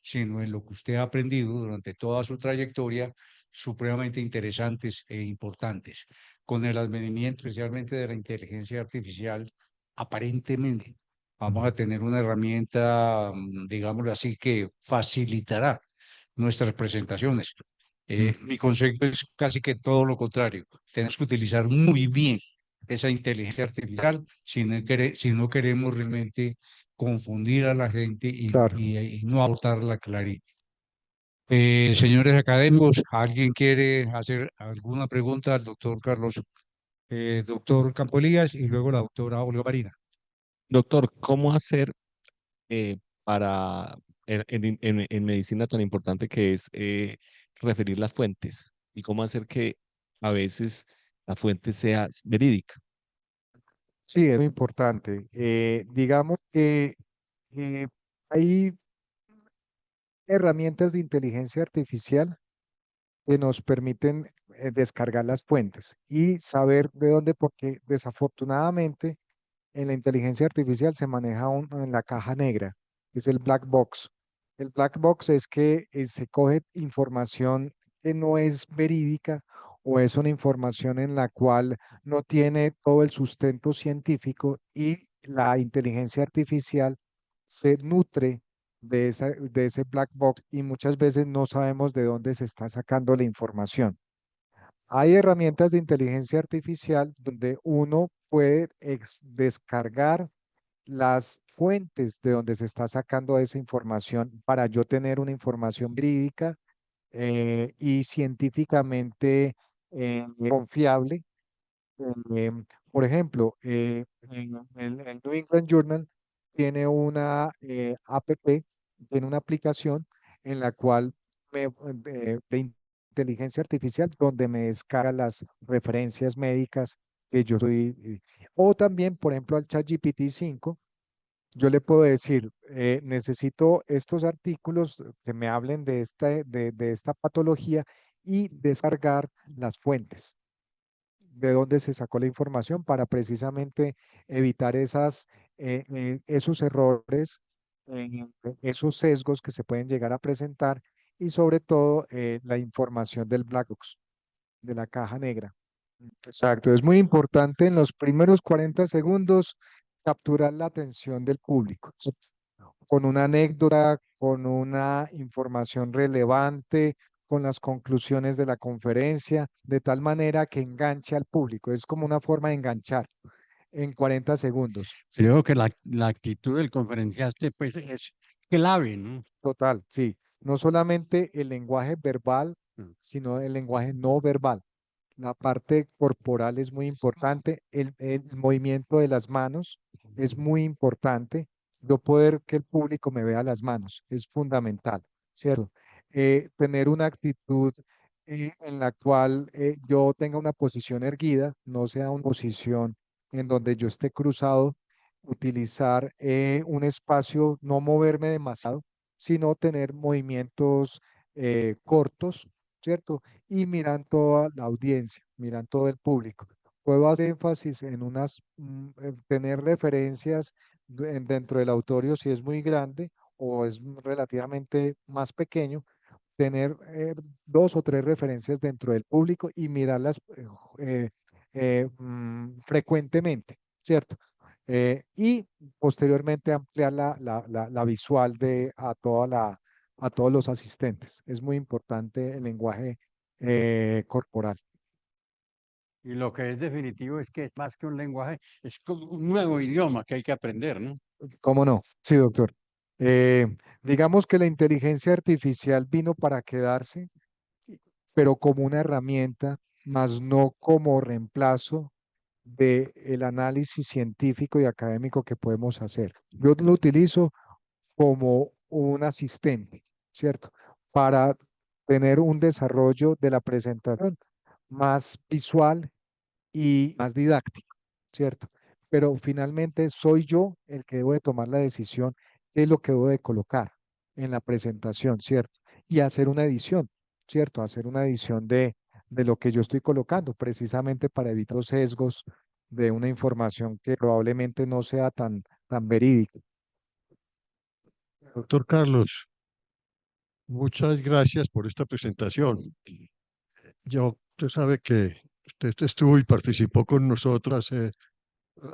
sino en lo que usted ha aprendido durante toda su trayectoria, supremamente interesantes e importantes. Con el advenimiento especialmente de la inteligencia artificial, aparentemente vamos a tener una herramienta, digámoslo así, que facilitará nuestras presentaciones. Mi consejo es casi que todo lo contrario. Tenemos que utilizar muy bien esa inteligencia artificial si no queremos realmente confundir a la gente Claro. y no aportar la claridad. Señores académicos, ¿alguien quiere hacer alguna pregunta al doctor Carlos, doctor Campolías y luego la doctora Olga Marina? Doctor, ¿cómo hacer para, en medicina tan importante que es referir las fuentes? ¿Y cómo hacer que a veces la fuente sea verídica? Sí, es muy importante. Digamos que eh, hay herramientas de inteligencia artificial que nos permiten descargar las fuentes y saber de dónde, porque desafortunadamente en la inteligencia artificial se maneja en la caja negra, que es el black box. El black box es que se coge información que no es verídica o es una información en la cual no tiene todo el sustento científico y la inteligencia artificial se nutre de ese black box y muchas veces no sabemos de dónde se está sacando la información. Hay herramientas de inteligencia artificial donde uno puede descargar las fuentes de donde se está sacando esa información para yo tener una información verídica y científicamente confiable. Por ejemplo, el New England Journal tiene una app, tiene una aplicación en la cual de inteligencia artificial donde me descarga las referencias médicas que yo soy. O también, por ejemplo, al ChatGPT 5 yo le puedo decir, necesito estos artículos que me hablen de esta patología y descargar las fuentes de dónde se sacó la información para precisamente evitar esos errores, esos sesgos que se pueden llegar a presentar y sobre todo la información del black box, de la caja negra. Exacto, es muy importante en los primeros 40 segundos capturar la atención del público, ¿cierto? Con una anécdota, con una información relevante, con las conclusiones de la conferencia, de tal manera que enganche al público. Es como una forma de enganchar en 40 segundos. Creo que la actitud del conferenciante pues es clave, ¿no? Total, sí. No solamente el lenguaje verbal, Mm. sino el lenguaje no verbal. La parte corporal es muy importante, el movimiento de las manos es muy importante. Yo poder que el público me vea las manos es fundamental, ¿cierto? Tener una actitud en la cual yo tenga una posición erguida, no sea una posición en donde yo esté cruzado, utilizar un espacio, no moverme demasiado, sino tener movimientos cortos, ¿cierto? Y miran toda la audiencia, miran todo el público. Puedo hacer énfasis en tener referencias dentro del auditorio si es muy grande o es relativamente más pequeño, tener dos o tres referencias dentro del público y mirarlas frecuentemente, ¿cierto? Y posteriormente ampliar la visual a todos los asistentes. Es muy importante el lenguaje corporal. Y lo que es definitivo es que es más que un lenguaje, es como un nuevo idioma que hay que aprender, ¿no? ¿Cómo no? Sí, doctor. Eh, digamos que la inteligencia artificial vino para quedarse, pero como una herramienta, más no como reemplazo del análisis científico y académico que podemos hacer. Yo lo utilizo como un asistente, ¿cierto? Para tener un desarrollo de la presentación más visual y más didáctico, ¿cierto? Pero finalmente soy yo el que debo de tomar la decisión qué es lo que debo de colocar en la presentación, ¿cierto? Y hacer una edición, ¿cierto? Hacer una edición de lo que yo estoy colocando, precisamente para evitar los sesgos de una información que probablemente no sea tan verídica. Doctor Carlos, muchas gracias por esta presentación. Usted sabe que usted estuvo y participó con nosotros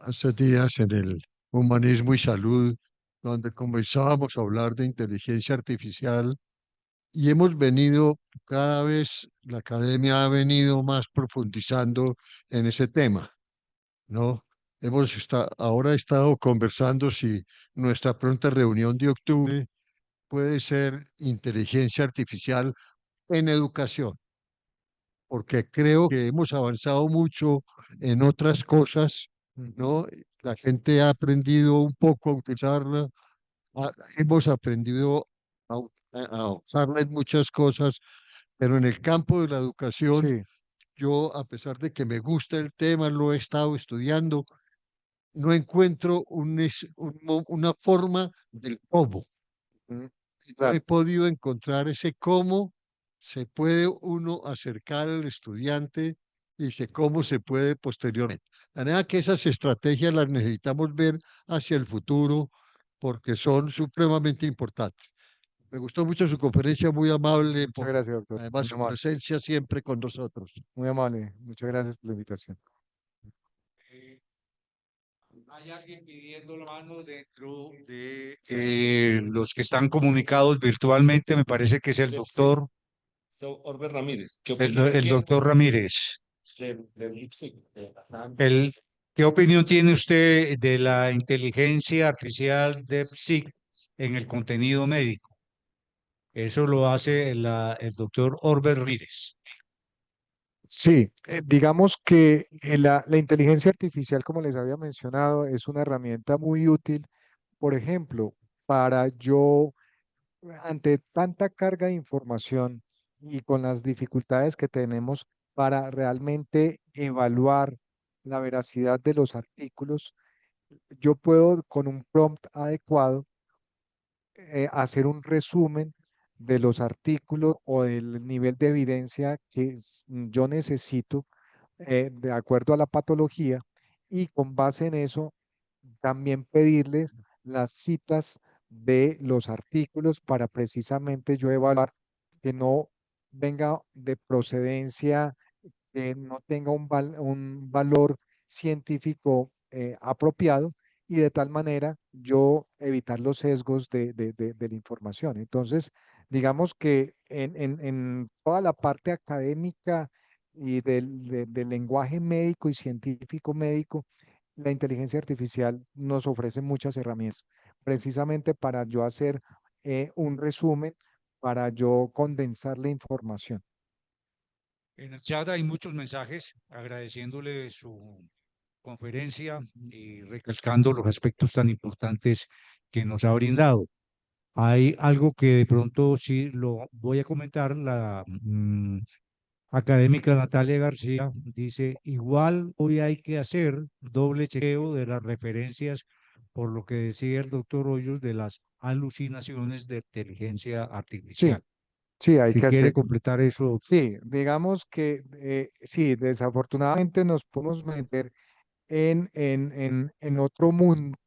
hace días en el Humanismo y Salud, donde comenzábamos a hablar de inteligencia artificial y hemos venido, cada vez la academia ha venido más profundizando en ese tema, ¿no? Ahora estado conversando si nuestra pronta reunión de octubre puede ser inteligencia artificial en educación, porque creo que hemos avanzado mucho en otras cosas, ¿no? La gente ha aprendido un poco a utilizarla, hemos aprendido a usarla en muchas cosas, pero en el campo de la educación, Sí, yo, a pesar de que me gusta el tema, lo he estado estudiando, no encuentro una forma del cómo. mm, No he claro, podido encontrar ese cómo se puede uno acercar al estudiante y sé cómo se puede posteriormente. De manera que esas estrategias las necesitamos ver hacia el futuro porque son supremamente importantes. Me gustó mucho su conferencia, muy amable, muchas gracias, doctor. además su presencia siempre con nosotros. Muy amable, muchas gracias por la invitación. Eh, Hay alguien pidiendo la mano dentro de los que están comunicados virtualmente, me parece que es el doctor, Orbe Ramírez, ¿qué el doctor Ramírez. Ajá. El, ¿qué opinión tiene usted de la inteligencia artificial DeepSeek en el contenido médico? Eso lo hace el doctor Orbe Ramírez. Sí, digamos que la inteligencia artificial, como les había mencionado, es una herramienta muy útil, por ejemplo, para yo, ante tanta carga de información y con las dificultades que tenemos para realmente evaluar la veracidad de los artículos, yo puedo con un prompt adecuado hacer un resumen de los artículos o del nivel de evidencia que yo necesito de acuerdo a la patología y con base en eso también pedirles las citas de los artículos para precisamente yo evaluar que no venga de procedencia, que no tenga un valor científico apropiado y de tal manera yo evitar los sesgos de la información. Entonces, digamos que en toda la parte académica y del lenguaje médico y científico médico, la inteligencia artificial nos ofrece muchas herramientas, precisamente para yo hacer un resumen, para yo condensar la información. En el chat hay muchos mensajes agradeciéndole su conferencia y recalcando los aspectos tan importantes que nos ha brindado. Hay algo que de pronto sí lo voy a comentar. La académica Natalia García dice, igual hoy hay que hacer doble chequeo de las referencias por lo que decía el doctor Hoyos de las alucinaciones de inteligencia Sí, artificial. sí, hay Si que quiere hacer. completar eso. Sí, digamos que sí, desafortunadamente nos podemos meter en otro mundo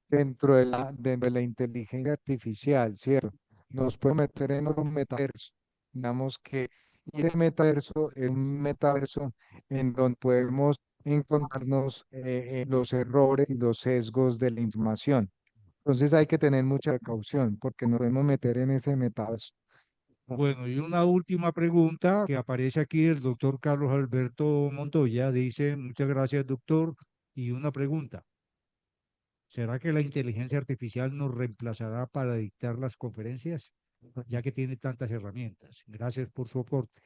dentro de la inteligencia artificial, ¿cierto? Nos puede meter en un metaverso. Digamos que y ese metaverso es un metaverso en donde podemos encontrarnos los errores y los sesgos de la información. Entonces hay que tener mucha precaución porque nos podemos meter en ese metaverso. Bueno, y una última pregunta que aparece aquí el doctor Carlos Alberto Montoya. Dice, muchas gracias, doctor. Y una pregunta, ¿será que la inteligencia artificial nos reemplazará para dictar las conferencias, ya que tiene tantas herramientas? Gracias por su aporte.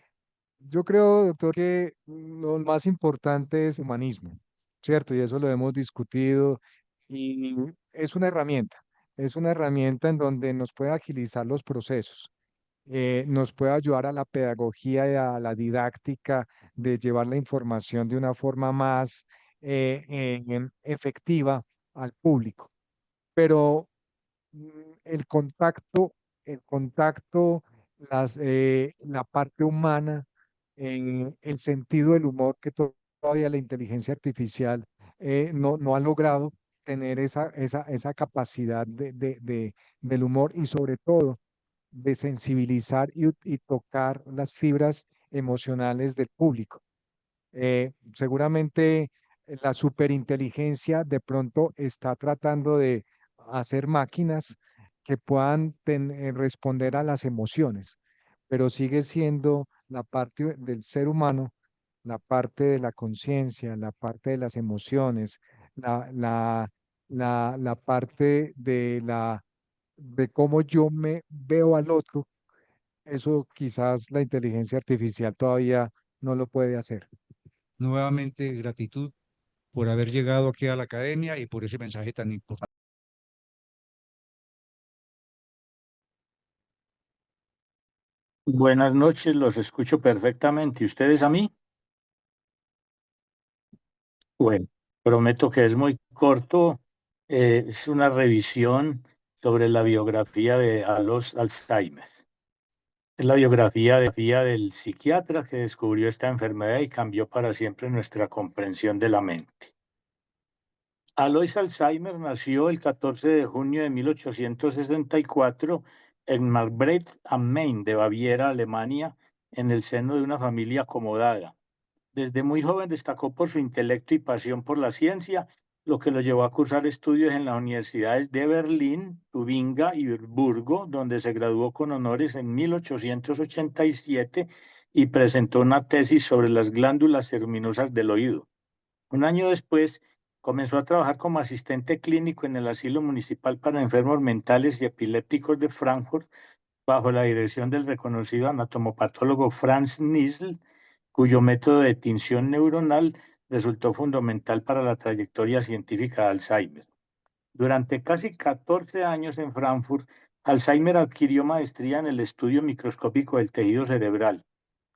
Yo creo, doctor, que lo más importante es humanismo, ¿cierto? Y eso lo hemos discutido y es una herramienta en donde nos puede agilizar los procesos, nos puede ayudar a la pedagogía y a la didáctica de llevar la información de una forma más efectiva al público. Pero mm, el contacto, el contacto, la parte humana, el sentido del humor que todavía la inteligencia artificial no ha logrado tener esa capacidad del humor y sobre todo de sensibilizar y tocar las fibras emocionales del público. Seguramente la superinteligencia de pronto está tratando de hacer máquinas que puedan responder a las emociones, pero sigue siendo la parte del ser humano, la parte de la conciencia, la parte de las emociones, la, la, la parte de cómo yo me veo al otro. Eso quizás la inteligencia artificial todavía no lo puede hacer. Nuevamente, gratitud por haber llegado aquí a la academia y por ese mensaje tan importante. Buenas noches, los escucho perfectamente. ¿Y ustedes a mí? Bueno, prometo que es muy corto. Es una revisión sobre la biografía de Alois Alzheimer. Es la biografía del psiquiatra que descubrió esta enfermedad y cambió para siempre nuestra comprensión de la mente. Alois Alzheimer nació el 14 de junio de 1864 en Marbreth am Main de Baviera, Alemania, en el seno de una familia acomodada. Desde muy joven destacó por su intelecto y pasión por la ciencia, lo que lo llevó a cursar estudios en las universidades de Berlín, Tubinga y Würzburgo, donde se graduó con honores en 1887 y presentó una tesis sobre las glándulas ceruminosas del oído. Un año después, comenzó a trabajar como asistente clínico en el Asilo Municipal para Enfermos Mentales y Epilépticos de Frankfurt, bajo la dirección del reconocido anatomopatólogo Franz Nissl, cuyo método de tinción neuronal resultó fundamental para la trayectoria científica de Alzheimer. Durante casi 14 años en Frankfurt, Alzheimer adquirió maestría en el estudio microscópico del tejido cerebral.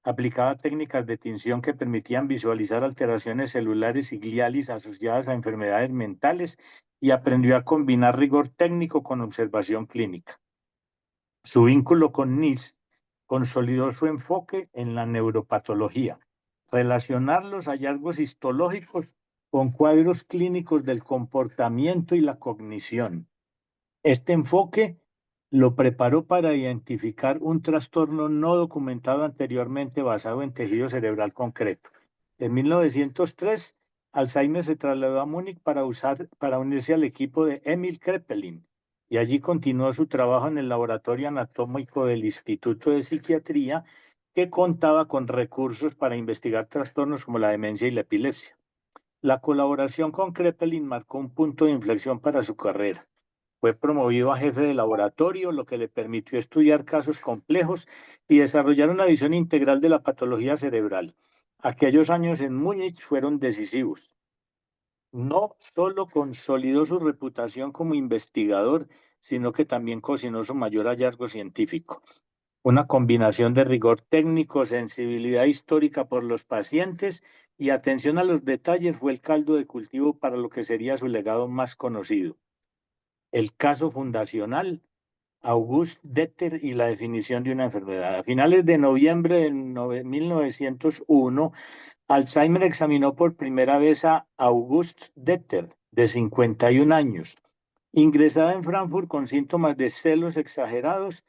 Aplicaba técnicas de tinción que permitían visualizar alteraciones celulares y gliales asociadas a enfermedades mentales y aprendió a combinar rigor técnico con observación clínica. Su vínculo con Nils consolidó su enfoque en la neuropatología, relacionar los hallazgos histológicos con cuadros clínicos del comportamiento y la cognición. Este enfoque lo preparó para identificar un trastorno no documentado anteriormente basado en tejido cerebral concreto. En 1903, Alzheimer se trasladó a Múnich para unirse al equipo de Emil Kraepelin y allí continuó su trabajo en el laboratorio anatómico del Instituto de Psiquiatría, que contaba con recursos para investigar trastornos como la demencia y la epilepsia. La colaboración con Kraepelin marcó un punto de inflexión para su carrera. Fue promovido a jefe de laboratorio, lo que le permitió estudiar casos complejos y desarrollar una visión integral de la patología cerebral. Aquellos años en Múnich fueron decisivos. No solo consolidó su reputación como investigador, sino que también cocinó su mayor hallazgo científico. Una combinación de rigor técnico, sensibilidad histórica por los pacientes y atención a los detalles fue el caldo de cultivo para lo que sería su legado más conocido. El caso fundacional, August Detter y la definición de una enfermedad. A finales de noviembre de 1901, Alzheimer examinó por primera vez a August Detter, de 51 años, ingresada en Frankfurt con síntomas de celos exagerados,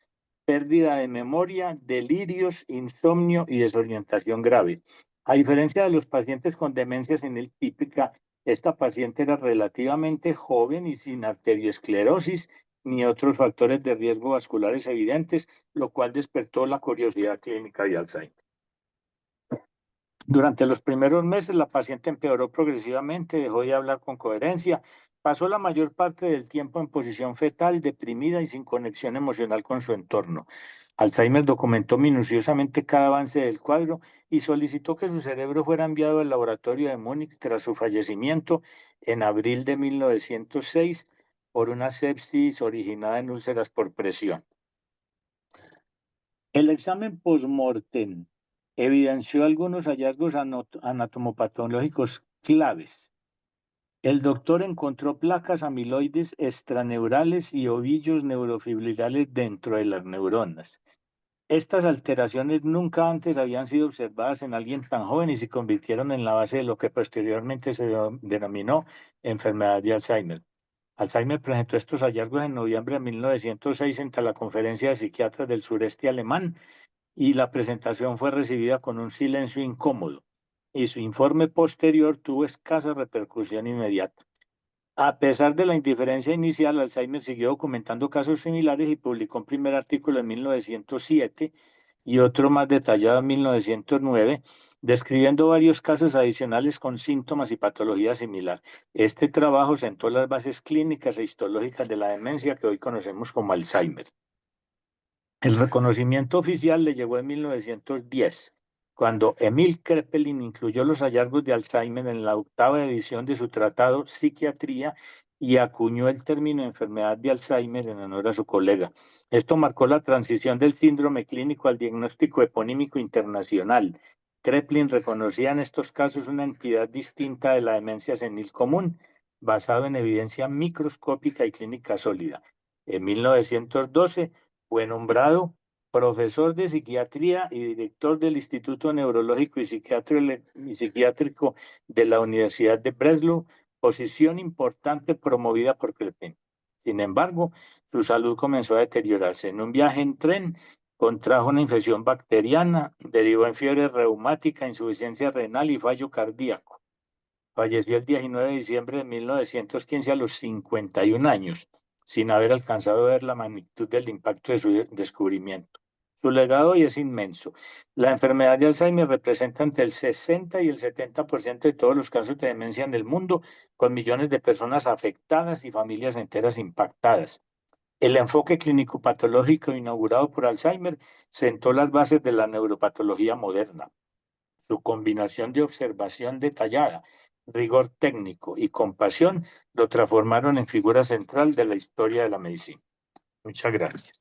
pérdida de memoria, delirios, insomnio y desorientación grave. A diferencia de los pacientes con demencia senil típica, esta paciente era relativamente joven y sin arteriosclerosis, ni otros factores de riesgo vasculares evidentes, lo cual despertó la curiosidad clínica de Alzheimer. Durante los primeros meses, la paciente empeoró progresivamente, dejó de hablar con coherencia, pasó la mayor parte del tiempo en posición fetal, deprimida y sin conexión emocional con su entorno. Alzheimer documentó minuciosamente cada avance del cuadro y solicitó que su cerebro fuera enviado al laboratorio de Múnich tras su fallecimiento en abril de 1906 por una sepsis originada en úlceras por presión. El examen post-mortem evidenció algunos hallazgos anatomopatológicos claves. El doctor encontró placas amiloides extraneurales y ovillos neurofibrilares dentro de las neuronas. Estas alteraciones nunca antes habían sido observadas en alguien tan joven y se convirtieron en la base de lo que posteriormente se denominó enfermedad de Alzheimer. Alzheimer presentó estos hallazgos en noviembre de 1906 ante la Conferencia de Psiquiatras del Sureste Alemán, y la presentación fue recibida con un silencio incómodo, y su informe posterior tuvo escasa repercusión inmediata. A pesar de la indiferencia inicial, Alzheimer siguió documentando casos similares y publicó un primer artículo en 1907 y otro más detallado en 1909, describiendo varios casos adicionales con síntomas y patología similar. Este trabajo sentó las bases clínicas e histológicas de la demencia que hoy conocemos como Alzheimer. El reconocimiento oficial le llegó en 1910, cuando Emil Kraepelin incluyó los hallazgos de Alzheimer en la 8ª edición de su tratado Psiquiatría y acuñó el término enfermedad de Alzheimer en honor a su colega. Esto marcó la transición del síndrome clínico al diagnóstico eponímico internacional. Kraepelin reconocía en estos casos una entidad distinta de la demencia senil común, basado en evidencia microscópica y clínica sólida. En 1912, fue nombrado profesor de psiquiatría y director del Instituto Neurológico y Psiquiátrico de la Universidad de Breslau, posición importante promovida por Kraepelin. Sin embargo, su salud comenzó a deteriorarse. En un viaje en tren, contrajo una infección bacteriana, derivó en fiebre reumática, insuficiencia renal y fallo cardíaco. Falleció el 19 de diciembre de 1915 a los 51 años, sin haber alcanzado a ver la magnitud del impacto de su descubrimiento. Su legado hoy es inmenso. La enfermedad de Alzheimer representa entre el 60 y el 70% de todos los casos de demencia en el mundo, con millones de personas afectadas y familias enteras impactadas. El enfoque clínico-patológico inaugurado por Alzheimer sentó las bases de la neuropatología moderna. Su combinación de observación detallada, rigor técnico y compasión lo transformaron en figura central de la historia de la medicina. Muchas gracias.